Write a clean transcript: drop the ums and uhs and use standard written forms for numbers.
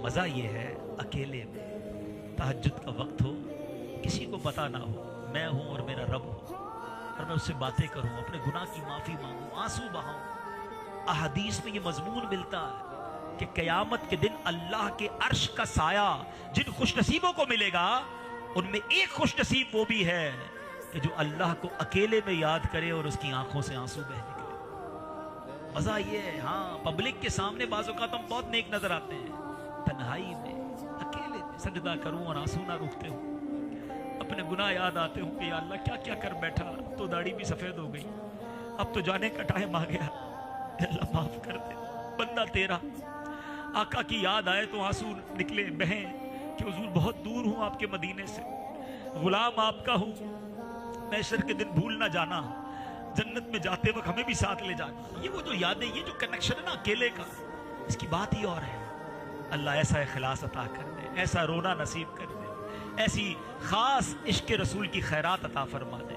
مزہ یہ ہے اکیلے میں تہجد کا وقت ہو، کسی کو پتہ نہ ہو، میں ہوں اور میرا رب ہو، اور میں اس سے باتیں کروں، اپنے گناہ کی معافی مانگوں، آنسو بہاؤں۔ احادیث میں یہ مضمون ملتا ہے کہ قیامت کے دن اللہ کے عرش کا سایہ جن خوش نصیبوں کو ملے گا، ان میں ایک خوش نصیب وہ بھی ہے کہ جو اللہ کو اکیلے میں یاد کرے اور اس کی آنکھوں سے آنسو بہ نکلے۔ مزہ یہ ہے، ہاں پبلک کے سامنے بعض اوقات ہم بہت نیک نظر آتے ہیں، تنہائی میں اکیلے میں سجدہ کروں اور آنسو نہ روکتے ہوں، اپنے گناہ یاد آتے ہوں کہ یا اللہ کیا کیا کر بیٹھا، اب تو داڑھی بھی سفید ہو گئی، اب تو جانے کا ٹائم آ گیا، اللہ معاف کر دے، بندہ تیرا۔ آقا کی یاد آئے تو آنسو نکلے بہیں کہ حضور بہت دور ہوں آپ کے مدینے سے، غلام آپ کا ہوں، محشر کے دن بھول نہ جانا، جنت میں جاتے وقت ہمیں بھی ساتھ لے جانا۔ یہ وہ جو یادیں، یہ جو کنیکشن ہے نا اکیلے کا، اس کی بات ہی اور ہے۔ اللہ ایسا اخلاص عطا کر دے، ایسا رونا نصیب کر دے، ایسی خاص عشق رسول کی خیرات عطا فرما دے۔